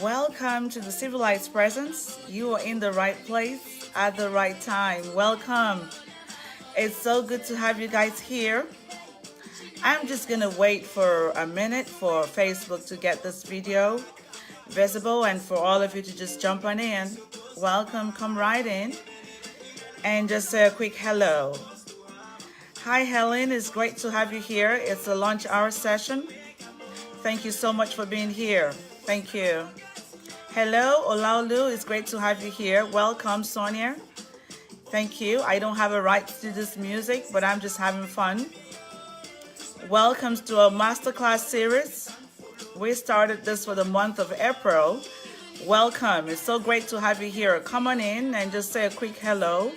Welcome to the Civilized Presence. You are in the right place at the right time. Welcome. It's so good to have you guys here. I'm just gonna wait for a minute for Facebook to get this video visible and for all of you to just jump on in. Welcome, come right in and just say a quick hello. Hi Helen, it's great to have you here. It's a lunch hour session. Thank you so much for being here. Thank you. Hello, Olaolu, it's great to have you here. Welcome, Sonia. Thank you. I don't have a right to this music, but I'm just having fun. Welcome to our masterclass series. We started this for the month of April. Welcome. It's so great to have you here. Come on in and just say a quick hello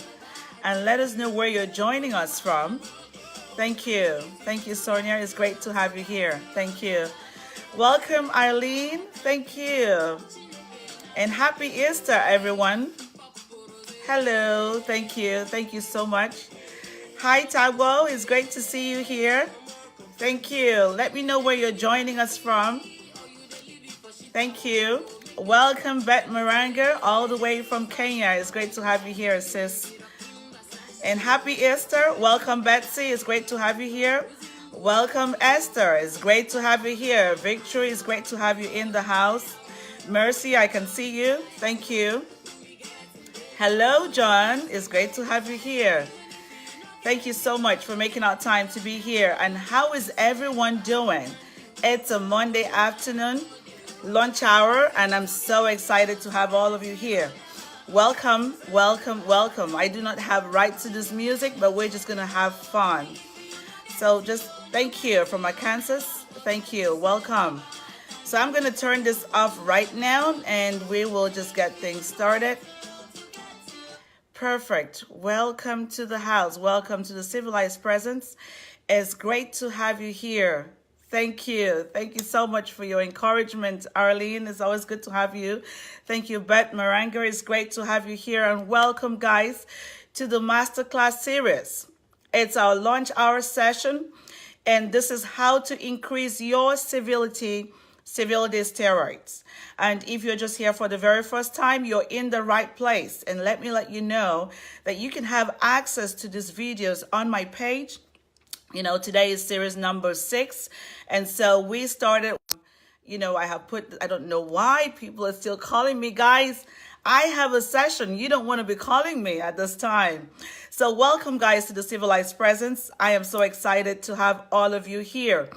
and let us know where you're joining us from. Thank you. Thank you, Sonia. It's great to have you here. Thank you. Welcome, Eileen. Thank you. And happy Easter, everyone. Hello. Thank you. Thank you so much. Hi, Tagwo. It's great to see you here. Thank you. Let me know where you're joining us from. Thank you. Welcome, Bet Maranga, all the way from Kenya. It's great to have you here, sis. And happy Easter. Welcome, Betsy. It's great to have you here. Welcome, Esther. It's great to have you here. Victory, it's great to have you in the house. Mercy, I can see you. Thank you. Hello, John. It's great to have you here. Thank you so much for making our time to be here. And how is everyone doing? It's a Monday afternoon, lunch hour, and I'm so excited to have all of you here. Welcome, welcome, welcome. I do not have rights to this music, but we're just going to have fun. So just thank you from Arkansas. Thank you. Welcome. So I'm going to turn this off right now, and we will just get things started. Perfect. Welcome to the house. Welcome to the Civilized Presence. It's great to have you here. Thank you. Thank you so much for your encouragement, Arlene. It's always good to have you. Thank you, Bet Maranga. It's great to have you here. And welcome, guys, to the Masterclass series. It's our lunch hour session, and this is how to increase your civility steroids. And if you're just here for the very first time, you're in the right place. And let me let you know that you can have access to these videos on my page. You know, today is series number 6. And so we started, I have put, I don't know why people are still calling me, guys. I have a session. You don't want to be calling me at this time. So welcome, guys, to the Civilized Presence. I am so excited to have all of you here.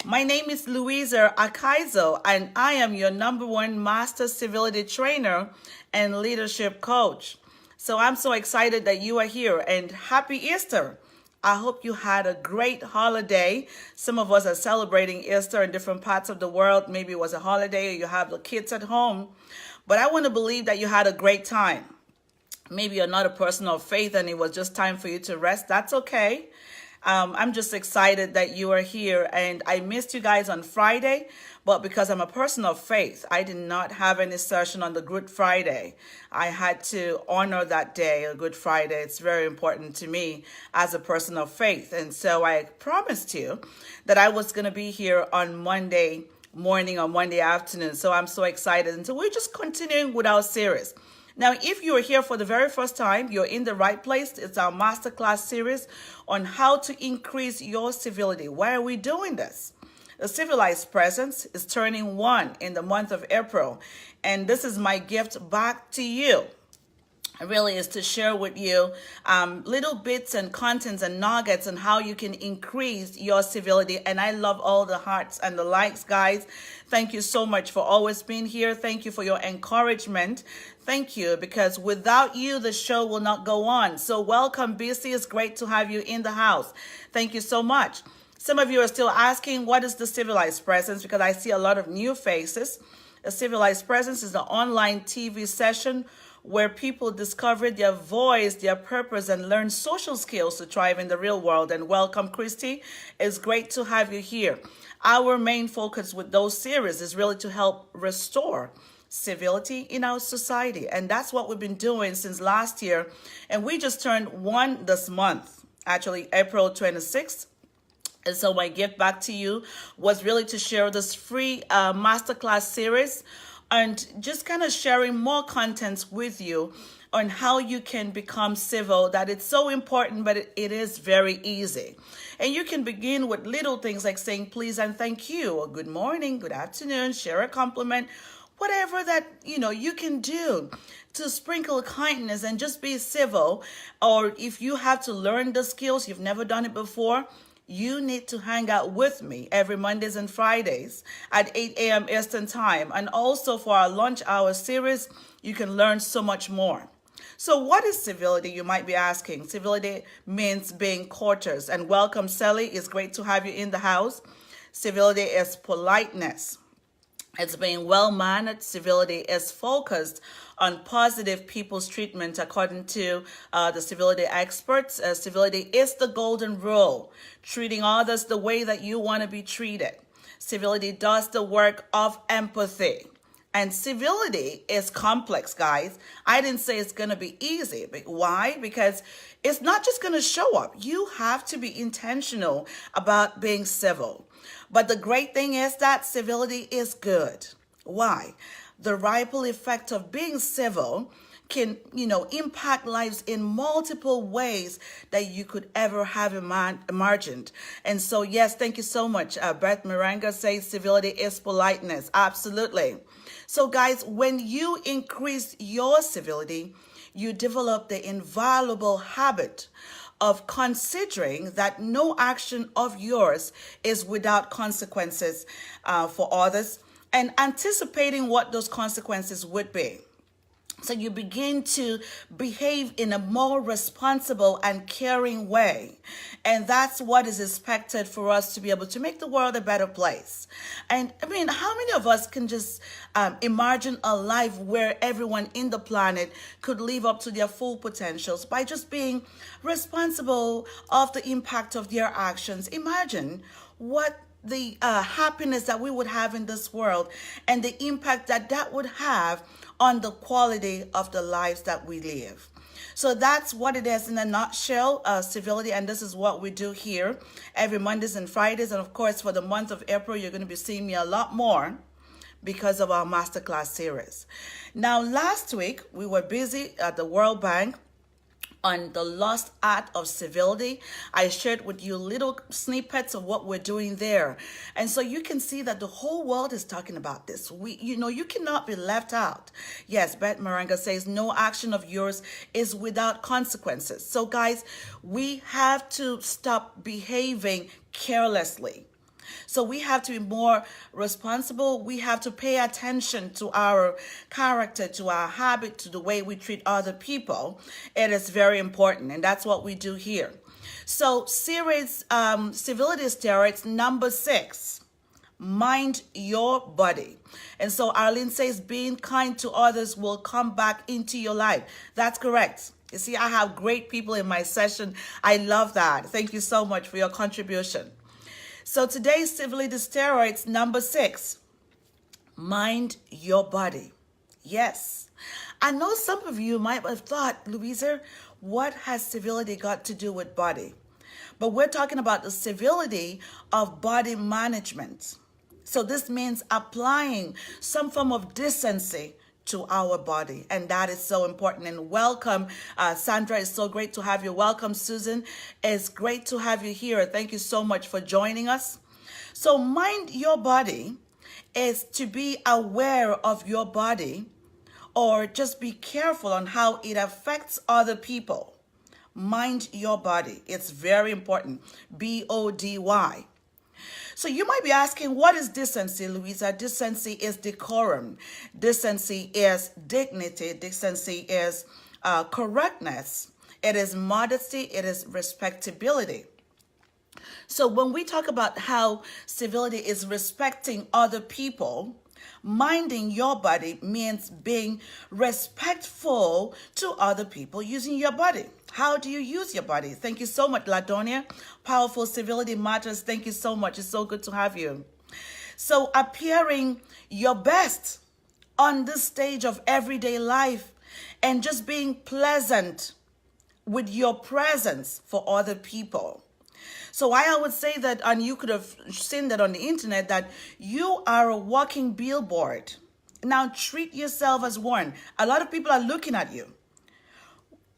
My name is Louisa Akaiso, and I am your #1 Master Civility Trainer and Leadership Coach. So I'm so excited that you are here, and happy Easter. I hope you had a great holiday. Some of us are celebrating Easter in different parts of the world. Maybe it was a holiday or you have the kids at home. But I want to believe that you had a great time. Maybe you're not a person of faith and it was just time for you to rest. That's okay. I'm just excited that you are here, and I missed you guys on Friday, but because I'm a person of faith, I did not have any session on the Good Friday. I had to honor that day, a Good Friday. It's very important to me as a person of faith, and so I promised you that I was going to be here on Monday morning or Monday afternoon, so I'm so excited. And so we're just continuing with our series. Now, if you are here for the very first time, you're in the right place. It's our masterclass series on how to increase your civility. Why are we doing this? The Civilized Presence is turning 1 in the month of April, and this is my gift back to you. It really is to share with you little bits and contents and nuggets on how you can increase your civility. And I love all the hearts and the likes, guys. Thank you so much for always being here. Thank you for your encouragement. Thank you, because without you, the show will not go on. So welcome, BC. It's great to have you in the house. Thank you so much. Some of you are still asking, what is the Civilized Presence? Because I see a lot of new faces. The Civilized Presence is an online TV session where people discover their voice, their purpose, and learn social skills to thrive in the real world. And welcome, Christy. It's great to have you here. Our main focus with those series is really to help restore civility in our society. And that's what we've been doing since last year. And we just turned 1 this month, actually April 26th. And so my gift back to you was really to share this free masterclass series and just kind of sharing more contents with you on how you can become civil, that it's so important, but it is very easy. And you can begin with little things like saying please and thank you, or good morning, good afternoon, share a compliment, whatever that you can do to sprinkle kindness and just be civil. Or if you have to learn the skills, you've never done it before, you need to hang out with me every Mondays and Fridays at 8 a.m. Eastern Time. And also for our lunch hour series, you can learn so much more. So what is civility, you might be asking? Civility means being courteous. And welcome, Sally. It's great to have you in the house. Civility is politeness. It's being well-mannered. Civility is focused on positive people's treatment. According to the civility experts, civility is the golden rule, treating others the way that you want to be treated. Civility does the work of empathy. And civility is complex, guys. I didn't say it's going to be easy. But why? Because it's not just going to show up. You have to be intentional about being civil. But the great thing is that civility is good. Why? The ripple effect of being civil can, impact lives in multiple ways that you could ever have imagined. And so, yes, thank you so much. Beth Miranga says civility is politeness. Absolutely. So, guys, when you increase your civility, you develop the invaluable habit of considering that no action of yours is without consequences for others, and anticipating what those consequences would be. So you begin to behave in a more responsible and caring way. And that's what is expected for us to be able to make the world a better place. And I mean, how many of us can just imagine a life where everyone in the planet could live up to their full potentials by just being responsible of the impact of their actions? Imagine what the happiness that we would have in this world and the impact that that would have on the quality of the lives that we live. So that's what it is in a nutshell, civility, and this is what we do here every Mondays and Fridays. And of course, for the month of April, you're going to be seeing me a lot more because of our masterclass series. Now, last week, we were busy at the World Bank on the lost art of civility. I shared with you little snippets of what we're doing there. And so you can see that the whole world is talking about this. You cannot be left out. Yes, Beth Maranga says no action of yours is without consequences. So guys, we have to stop behaving carelessly. So we have to be more responsible. We have to pay attention to our character, to our habit, to the way we treat other people. It is very important, and that's what we do here. So series Civility Steroids number 6, mind your body. And so Arlene says being kind to others will come back into your life. That's correct. You see, I have great people in my session. I love that. Thank you so much for your contribution. So today's Civility Steroids number 6, mind your body. Yes, I know some of you might have thought, Louisa, what has civility got to do with body? But we're talking about the civility of body management. So this means applying some form of decency to our body, and that is so important. And welcome, Sandra, it's so great to have you. Welcome, Susan, it's great to have you here. Thank you so much for joining us. So mind your body is to be aware of your body, or just be careful on how it affects other people. Mind your body, it's very important. BODY. So you might be asking, what is decency, Louisa? Decency is decorum. Decency is dignity. Decency is correctness. It is modesty. It is respectability. So when we talk about how civility is respecting other people, minding your body means being respectful to other people using your body. How do you use your body? Thank you so much, Ladonia. Powerful civility matters. Thank you so much. It's so good to have you. So appearing your best on this stage of everyday life and just being pleasant with your presence for other people. So I would say that, and you could have seen that on the internet, that you are a walking billboard. Now treat yourself as one. A lot of people are looking at you.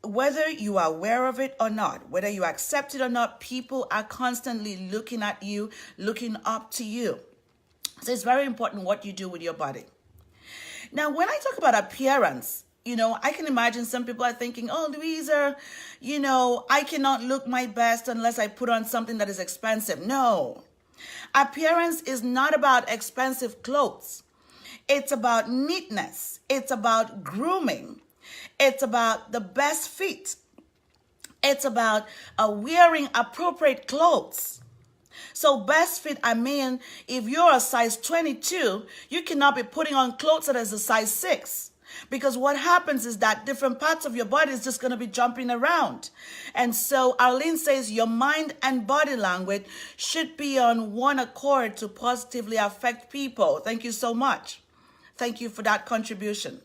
Whether you are aware of it or not, whether you accept it or not, people are constantly looking at you, looking up to you. So it's very important what you do with your body. Now, when I talk about appearance, I can imagine some people are thinking, oh, Louisa, I cannot look my best unless I put on something that is expensive. No. Appearance is not about expensive clothes. It's about neatness. It's about grooming. It's about the best fit. It's about wearing appropriate clothes. So best fit, if you're a size 22, you cannot be putting on clothes that is a size 6. Because what happens is that different parts of your body is just going to be jumping around. And so Arlene says your mind and body language should be on one accord to positively affect people. Thank you so much. Thank you for that contribution.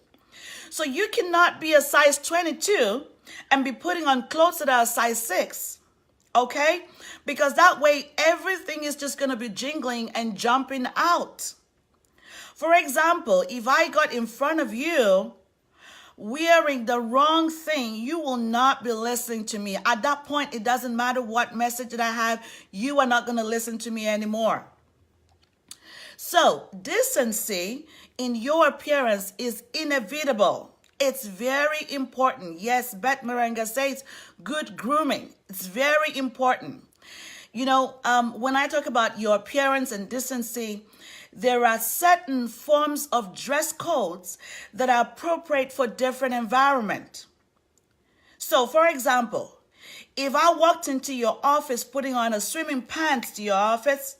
So you cannot be a size 22 and be putting on clothes that are a size 6. Okay? Because that way everything is just going to be jingling and jumping out. For example, if I got in front of you wearing the wrong thing, you will not be listening to me. At that point, it doesn't matter what message that I have, you are not going to listen to me anymore. So, decency in your appearance is inevitable. It's very important. Yes, Beth Morenga says good grooming. It's very important. When I talk about your appearance and decency, there are certain forms of dress codes that are appropriate for different environment. So, for example, if I walked into your office putting on a swimming pants to your office,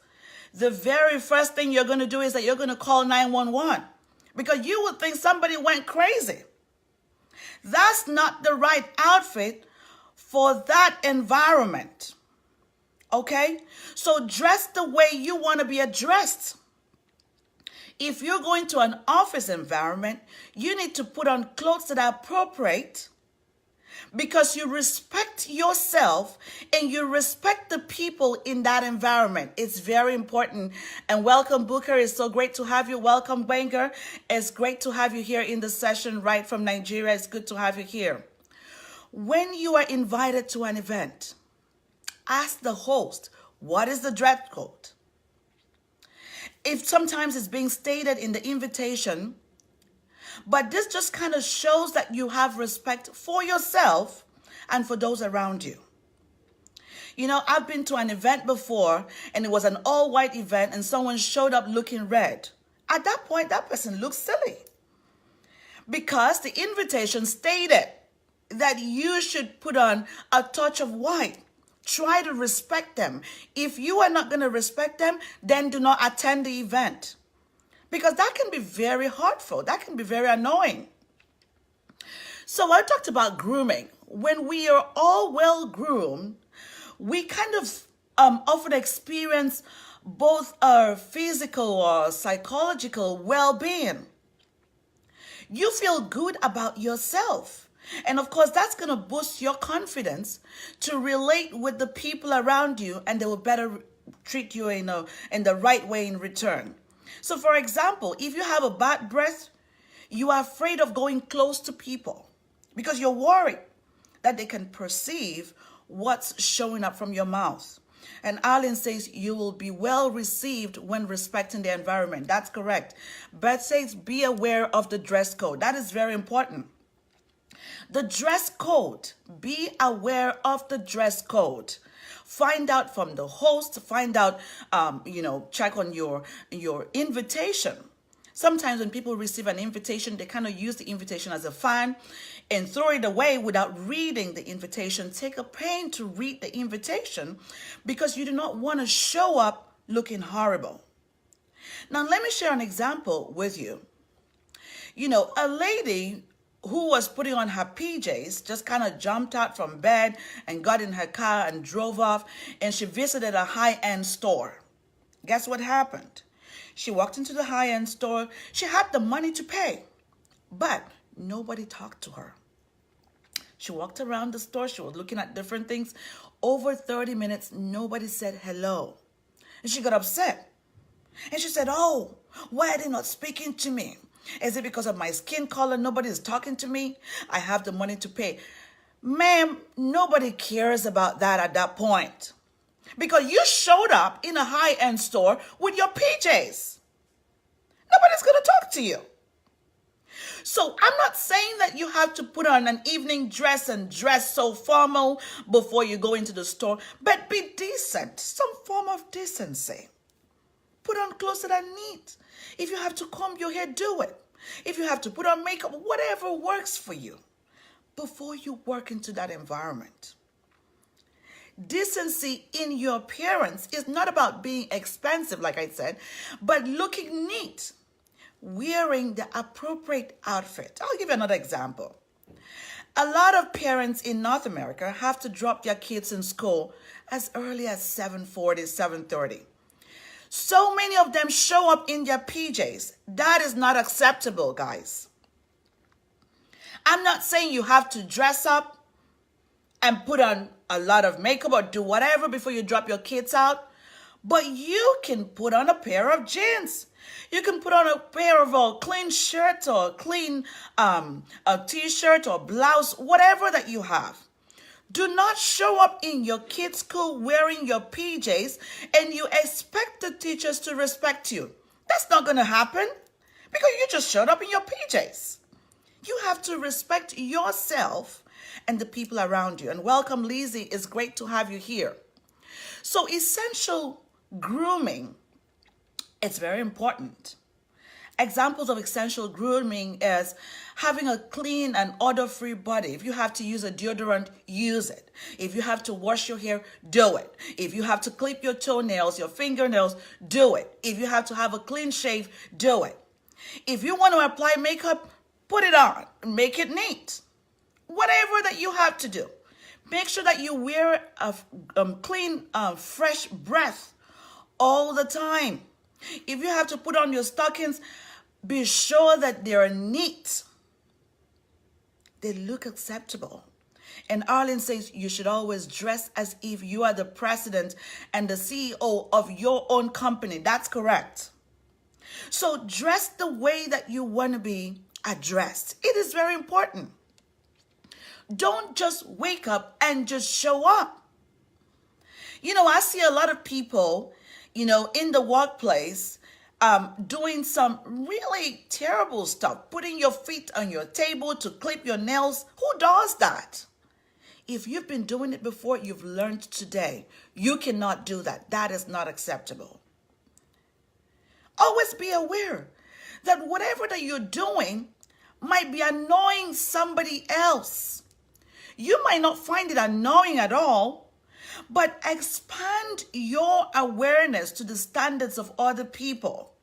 the very first thing you're going to do is that you're going to call 911 because you would think somebody went crazy. That's not the right outfit for that environment. Okay? So dress the way you want to be addressed. If you're going to an office environment, you need to put on clothes that are appropriate because you respect yourself and you respect the people in that environment. It's very important. And welcome, Booker. It's so great to have you. Welcome, Wenger. It's great to have you here in the session right from Nigeria. It's good to have you here. When you are invited to an event, ask the host, what is the dress code? If sometimes it's being stated in the invitation, but this just kind of shows that you have respect for yourself and for those around you. I've been to an event before and it was an all-white event and someone showed up looking red. At that point, that person looks silly because the invitation stated that you should put on a touch of white. Try to respect them. If you are not going to respect them, then do not attend the event. Because that can be very hurtful. That can be very annoying. So I talked about grooming. When we are all well groomed, we kind of often experience both our physical or psychological well-being. You feel good about yourself. And of course, that's going to boost your confidence to relate with the people around you, and they will better treat you in the right way in return. So, for example, if you have a bad breath, you are afraid of going close to people because you're worried that they can perceive what's showing up from your mouth. And Arlen says you will be well received when respecting the environment. That's correct. Beth says be aware of the dress code. That is very important. The dress code. Be aware of the dress code. Find out from the host. Find out, check on your invitation. Sometimes when people receive an invitation, they kind of use the invitation as a fan and throw it away without reading the invitation. Take a pain to read the invitation because you do not want to show up looking horrible. Now, let me share an example with you. A lady who was putting on her PJs just kind of jumped out from bed and got in her car and drove off, and she visited a high-end store. Guess what happened? She walked into the high-end store. She had the money to pay, but nobody talked to her. She walked around the store. She was looking at different things. Over 30 minutes, nobody said hello. And she got upset. And she said, oh, why are they not speaking to me? Is it because of my skin color? Nobody is talking to me. I have the money to pay. Ma'am, nobody cares about that at that point. Because you showed up in a high-end store with your PJs. Nobody's going to talk to you. So I'm not saying that you have to put on an evening dress and dress so formal before you go into the store, but be decent, some form of decency. Put on clothes that are neat. If you have to comb your hair, do it. If you have to put on makeup, whatever works for you before you work into that environment. Decency in your appearance is not about being expensive, like I said, but looking neat, wearing the appropriate outfit. I'll give you another example. A lot of parents in North America have to drop their kids in school as early as 7:40, 7:30. So many of them show up in their PJs. That is not acceptable, guys. I'm not saying you have to dress up and put on a lot of makeup or do whatever before you drop your kids out, but you can put on a pair of jeans. You can put on a pair of a clean shirt or a clean a t-shirt or blouse, whatever that you have. Do not show up in your kids' school wearing your PJs and you expect the teachers to respect you. That's not going to happen because you just showed up in your PJs. You have to respect yourself and the people around you. And welcome, Lizzie. It's great to have you here. So essential grooming, it's very important. Examples of essential grooming is having a clean and odor-free body. If you have to use a deodorant, use it. If you have to wash your hair, do it. If you have to clip your toenails, your fingernails, do it. If you have to have a clean shave, do it. If you want to apply makeup, put it on. Make it neat. Whatever that you have to do. Make sure that you wear a clean, fresh breath all the time. If you have to put on your stockings, be sure that they are neat. They look acceptable. And Arlen says you should always dress as if you are the president and the CEO of your own company. That's correct. So dress the way that you want to be addressed. It is very important. Don't just wake up and just show up. You know, I see a lot of people, you know, in the workplace doing some really terrible stuff, putting your feet on your table to clip your nails. Who does that? If you've been doing it before, you've learned today. You cannot do that. That is not acceptable. Always be aware that whatever that you're doing might be annoying somebody else. You might not find it annoying at all, but expand your awareness to the standards of other people.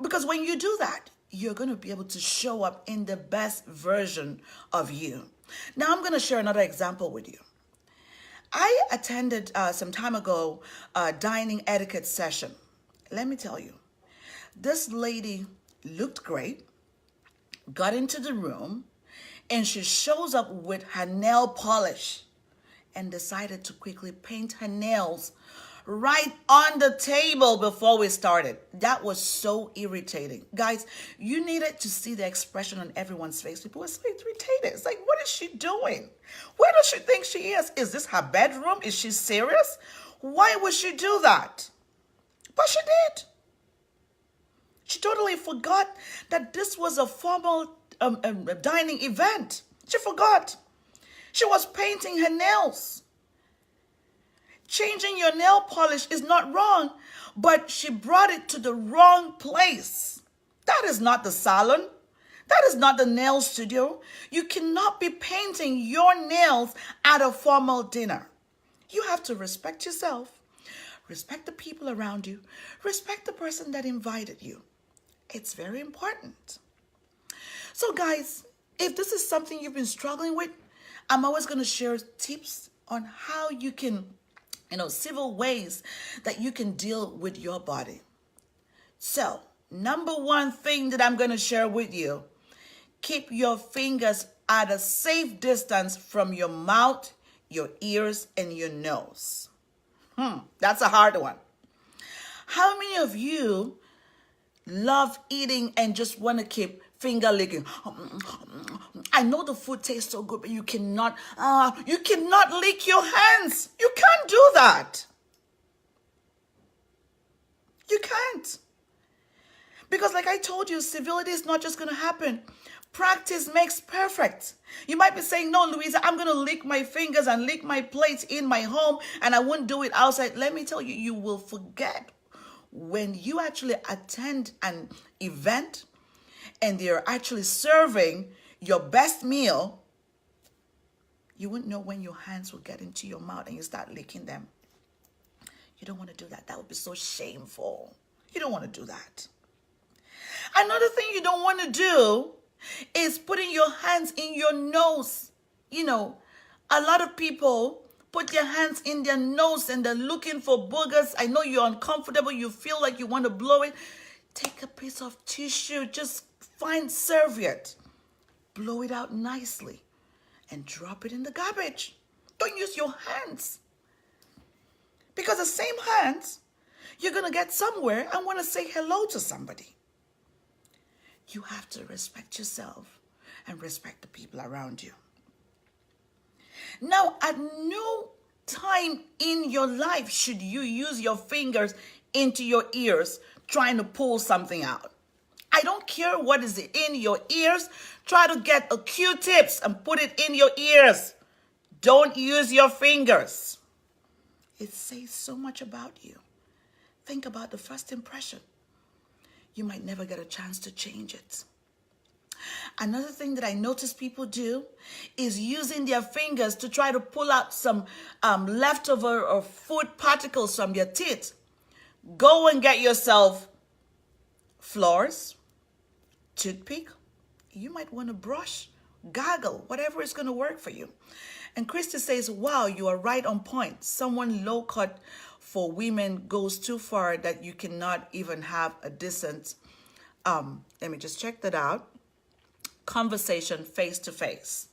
Because when you do that, you're going to be able to show up in the best version of you. Now, I'm going to share another example with you. I attended some time ago a dining etiquette session. Let me tell you, this lady looked great, got into the room, and she shows up with her nail polish and decided to quickly paint her nails right on the table before we started. That was so irritating. Guys, you needed to see the expression on everyone's face. People were so irritated. It's like, what is she doing? Where does she think she is? Is this her bedroom? Is she serious? Why would she do that? But she did. She totally forgot that this was a formal dining event. She forgot. She was painting her nails. Changing your nail polish is not wrong, but she brought it to the wrong place. That is not the salon. That is not the nail studio. You cannot be painting your nails at a formal dinner. You have to respect yourself, respect the people around you, respect the person that invited you. It's very important. So guys, if this is something you've been struggling with, I'm always going to share tips on how you can, civil ways that you can deal with your body. So, number one thing that I'm going to share with you, keep your fingers at a safe distance from your mouth, your ears, and your nose. That's a hard one. How many of you love eating and just want to keep finger licking. I know the food tastes so good, but you cannot lick your hands. You can't do that. You can't. Because like I told you, civility is not just going to happen. Practice makes perfect. You might be saying, no, Louisa, I'm going to lick my fingers and lick my plates in my home and I wouldn't do it outside. Let me tell you, you will forget when you actually attend an event and they're actually serving your best meal. You wouldn't know when your hands will get into your mouth and you start licking them. You don't want to do that. That would be so shameful. You don't want to do that. Another thing you don't want to do is putting your hands in your nose. You know, a lot of people put their hands in their nose and they're looking for boogers. I know you're uncomfortable. You feel like you want to blow it. Take a piece of tissue. Just find serviette. Blow it out nicely and drop it in the garbage. Don't use your hands. Because the same hands, you're going to get somewhere and want to say hello to somebody. You have to respect yourself and respect the people around you. Now, at no time in your life should you use your fingers into your ears trying to pull something out. I don't care what is in your ears. Try to get a Q-tips and put it in your ears. Don't use your fingers. It says so much about you. Think about the first impression. You might never get a chance to change it. Another thing that I notice people do is using their fingers to try to pull out some leftover or food particles from your teeth. Go and get yourself floors, toothpick. You might want to brush, gargle, whatever is going to work for you. And Christy says, wow, you are right on point. Someone low cut for women goes too far that you cannot even have a decent, let me just check that out, conversation face to face.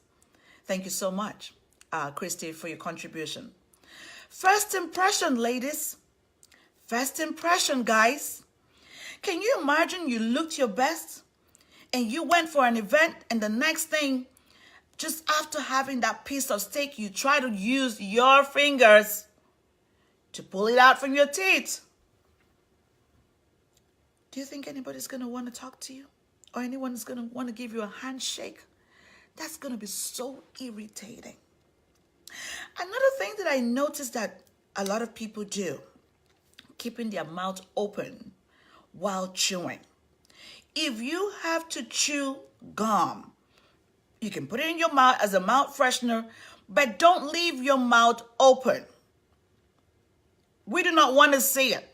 Thank you so much, Christy, for your contribution. First impression, ladies. First impression, guys. Can you imagine you looked your best and you went for an event and the next thing, just after having that piece of steak, you try to use your fingers to pull it out from your teeth? Do you think anybody's going to want to talk to you? Or anyone's going to want to give you a handshake? That's going to be so irritating. Another thing that I noticed that a lot of people do, keeping their mouth open while chewing. If you have to chew gum, you can put it in your mouth as a mouth freshener, but don't leave your mouth open. We do not want to see it.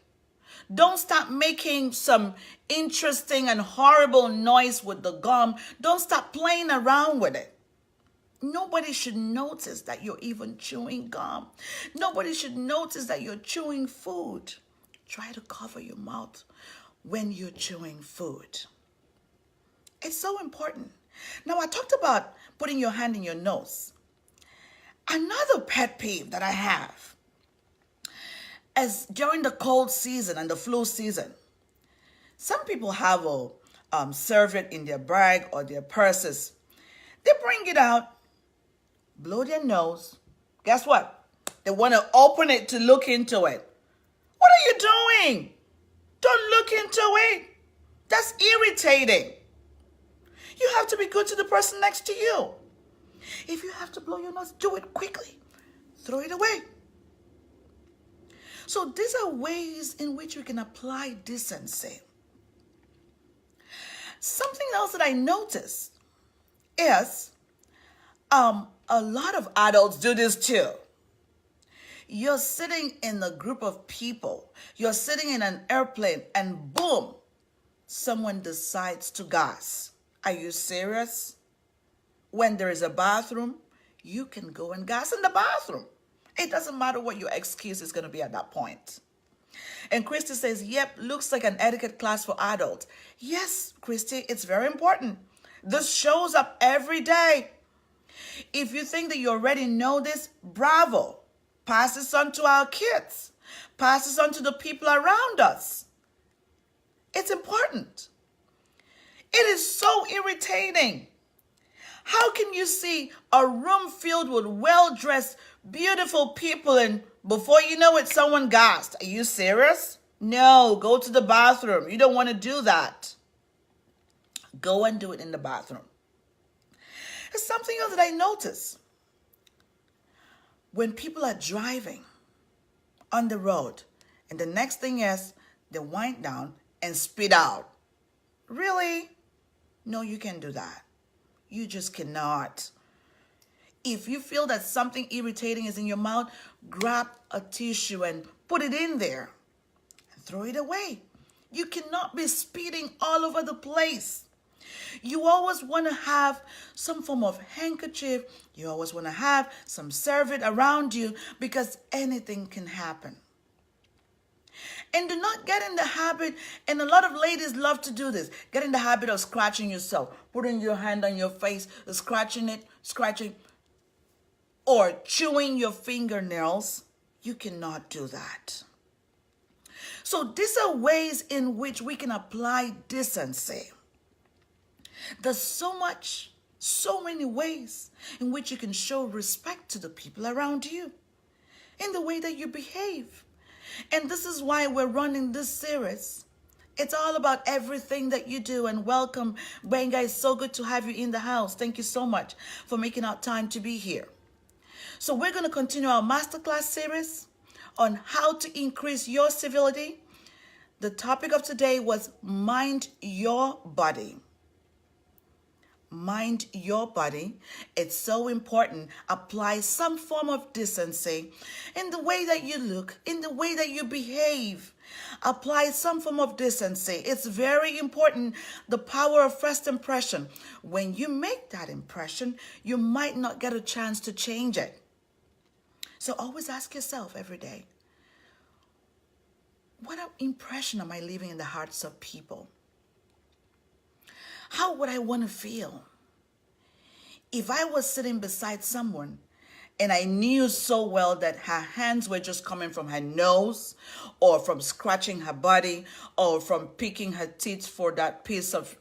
Don't start making some interesting and horrible noise with the gum. Don't start playing around with it. Nobody should notice that you're even chewing gum. Nobody should notice that you're chewing food. Try to cover your mouth when you're chewing food. It's so important. Now, I talked about putting your hand in your nose. Another pet peeve that I have is during the cold season and the flu season. Some people have a serviette in their bag or their purses. They bring it out, blow their nose. Guess what? They want to open it to look into it. What are you doing? Don't look into it. That's irritating. You have to be good to the person next to you. If you have to blow your nose, do it quickly. Throw it away. So these are ways in which we can apply decency. Something else that I noticed is a lot of adults do this too. You're sitting in a group of people. You're sitting in an airplane and boom, someone decides to gas. Are you serious? When there is a bathroom, you can go and gas in the bathroom. It doesn't matter what your excuse is going to be at that point. And Christy says, yep, looks like an etiquette class for adults. Yes, Christy, it's very important. This shows up every day. If you think that you already know this, bravo. Pass this on to our kids. Pass this on to the people around us. It's important. It is so irritating. How can you see a room filled with well-dressed, beautiful people and before you know it, someone gasped? Are you serious? No, go to the bathroom. You don't want to do that. Go and do it in the bathroom. There's something else that I notice. When people are driving on the road, and the next thing is they wind down and spit out. Really? No, you can't do that. You just cannot. If you feel that something irritating is in your mouth, grab a tissue and put it in there and throw it away. You cannot be spitting all over the place. You always want to have some form of handkerchief. You always want to have some serviette around you because anything can happen. And do not get in the habit, and a lot of ladies love to do this, get in the habit of scratching yourself, putting your hand on your face, scratching, or chewing your fingernails. You cannot do that. So these are ways in which we can apply decency. There's so many ways in which you can show respect to the people around you in the way that you behave. And this is why we're running this series. It's all about everything that you do. And welcome, Benga. It's so good to have you in the house. Thank you so much for making out time to be here. So we're going to continue our masterclass series on how to increase your civility. The topic of today was mind your body. Mind your body. It's so important. Apply some form of decency in the way that you look, in the way that you behave. Apply some form of decency. It's very important. The power of first impression. When you make that impression, you might not get a chance to change it. So always ask yourself every day, what impression am I leaving in the hearts of people? How would I want to feel if I was sitting beside someone and I knew so well that her hands were just coming from her nose or from scratching her body or from picking her teeth for that piece of,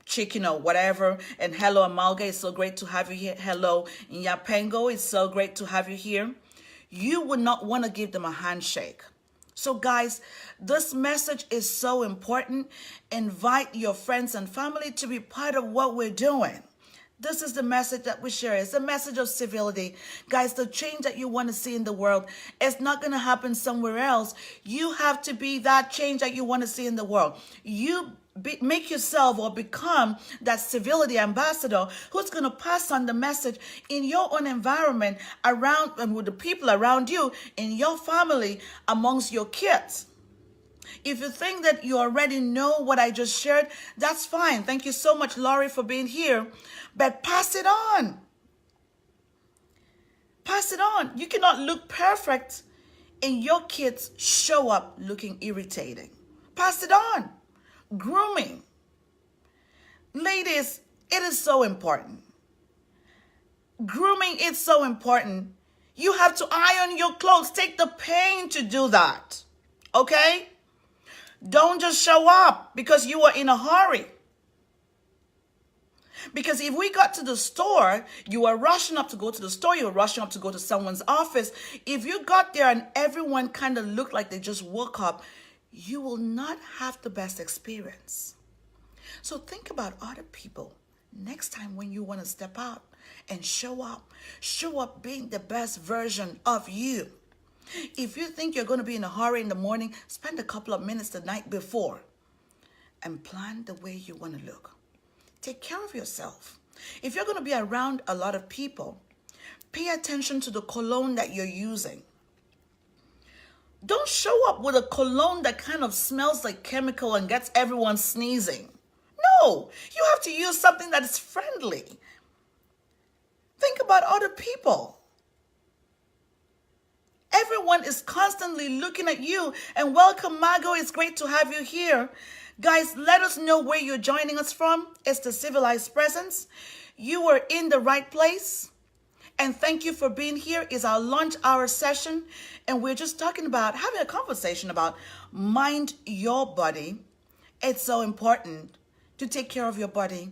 chicken or whatever. And hello, Amalga, it's so great to have you here. Hello, Nyapengo, it's so great to have you here. You would not want to give them a handshake. So guys, this message is so important. Invite your friends and family to be part of what we're doing. This is the message that we share. It's a message of civility. Guys, the change that you want to see in the world is not going to happen somewhere else. You have to be that change that you want to see in the world. Make yourself or become that civility ambassador who's going to pass on the message in your own environment around and with the people around you, in your family, amongst your kids. If you think that you already know what I just shared, that's fine. Thank you so much, Laurie, for being here. But pass it on. Pass it on. You cannot look perfect and your kids show up looking irritating. Pass it on. Grooming. Ladies, it is so important. Grooming is so important. You have to iron your clothes. Take the pain to do that. Okay? Don't just show up because you are in a hurry. Because if we got to the store, you are rushing up to go to the store, you are rushing up to go to someone's office. If you got there and everyone kind of looked like they just woke up, you will not have the best experience. So think about other people next time when you want to step out and show up being the best version of you. If you think you're going to be in a hurry in the morning, spend a couple of minutes the night before and plan the way you want to look. Take care of yourself. If you're going to be around a lot of people, pay attention to the cologne that you're using. Don't show up with a cologne that kind of smells like chemical and gets everyone sneezing. No, you have to use something that is friendly. Think about other people. Everyone is constantly looking at you. And welcome, Margot. It's great to have you here. Guys, let us know where you're joining us from. It's the Civilized Presence. You are in the right place. And thank you for being here. It's our lunch hour session, and we're just talking about having a conversation about mind your body. It's so important to take care of your body,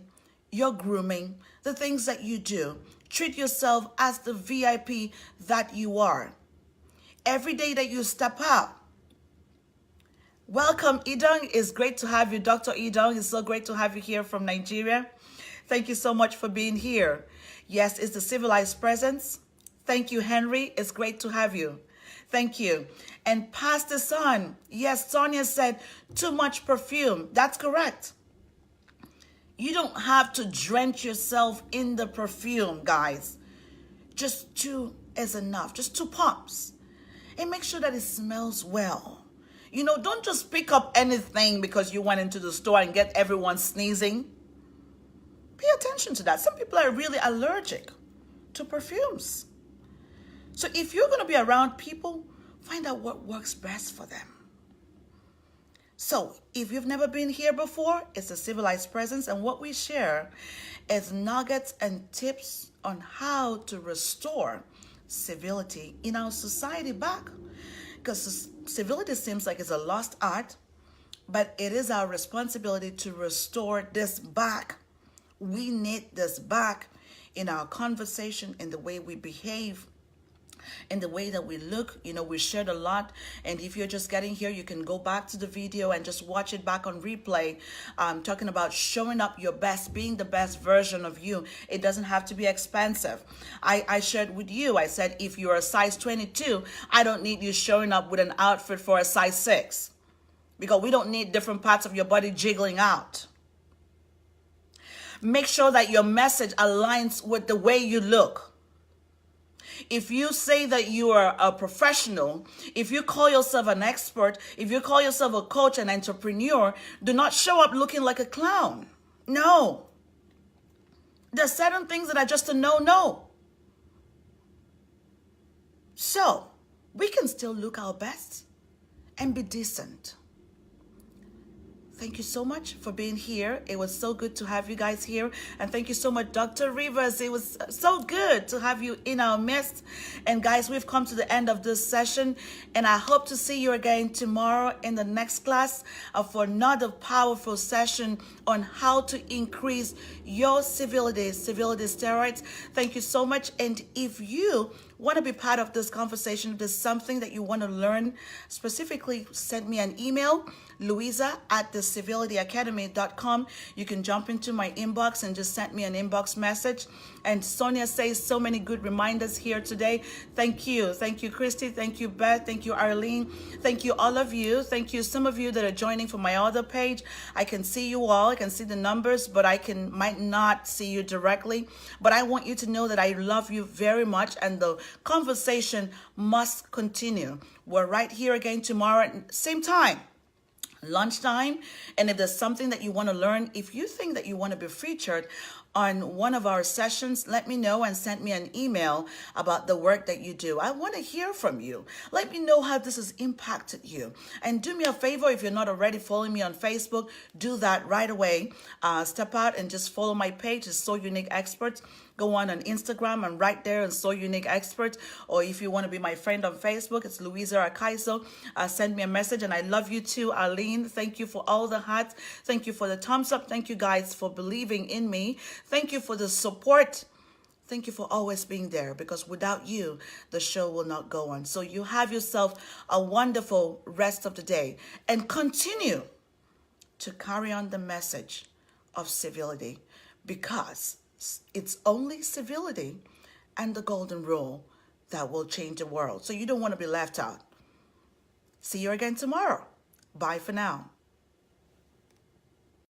your grooming, the things that you do. Treat yourself as the VIP that you are. Every day that you step out. Welcome, Idong. It's great to have you, Dr. Idong. It's so great to have you here from Nigeria. Thank you so much for being here. Yes, it's the civilized presence. Thank you, Henry. It's great to have you. Thank you. And Pastor Son. Yes, Sonia said too much perfume. That's correct. You don't have to drench yourself in the perfume, guys. Just 2 is enough. Just 2 pumps. And make sure that it smells well. You know, don't just pick up anything because you went into the store and get everyone sneezing. Pay attention to that. Some people are really allergic to perfumes. So if you're going to be around people, find out what works best for them. So if you've never been here before, it's a civilized presence. And what we share is nuggets and tips on how to restore civility in our society back. Because civility seems like it's a lost art, but it is our responsibility to restore this back. We need this back in our conversation, in the way we behave, in the way that we look. You know, we shared a lot. And if you're just getting here, you can go back to the video and just watch it back on replay. Talking about showing up your best, being the best version of you. It doesn't have to be expensive. I shared with you, I said, if you're a size 22, I don't need you showing up with an outfit for a size 6. Because we don't need different parts of your body jiggling out. Make sure that your message aligns with the way you look. If you say that you are a professional, if you call yourself an expert, if you call yourself a coach, an entrepreneur, do not show up looking like a clown. No. There's certain things that are just a no-no. So, we can still look our best and be decent. Thank you so much for being here. It was so good to have you guys here. And thank you so much, Dr. Rivers. It was so good to have you in our midst. And guys, we've come to the end of this session. And I hope to see you again tomorrow in the next class for another powerful session on how to increase your civility steroids. Thank you so much. And if you want to be part of this conversation, if there's something that you want to learn specifically, send me an email, Louisa@thecivilityacademy.com. You can jump into my inbox and just send me an inbox message. And Sonia says so many good reminders here today. Thank you. Thank you, Christy. Thank you, Beth. Thank you, Arlene. Thank you, all of you. Thank you, some of you that are joining from my other page. I can see you all. I can see the numbers, but might not see you directly. But I want you to know that I love you very much, and the conversation must continue. We're right here again tomorrow at same time, lunchtime. And if there's something that you want to learn, if you think that you want to be featured on one of our sessions, let me know and send me an email about the work that you do. I want to hear from you. Let me know how this has impacted you. And do me a favor, if you're not already following me on Facebook, do that right away. Step out and just follow my page. It's So Unique Experts. Go on Instagram and right there and So Unique Experts. Or if you want to be my friend on Facebook, it's Louisa Akaiso. Send me a message. And I love you too, Arlene. Thank you for all the hearts. Thank you for the thumbs up. Thank you guys for believing in me. Thank you for the support. Thank you for always being there, because without you, the show will not go on. So you have yourself a wonderful rest of the day, and continue to carry on the message of civility, because it's only civility and the golden rule that will change the world. So you don't want to be left out. See you again tomorrow. Bye for now.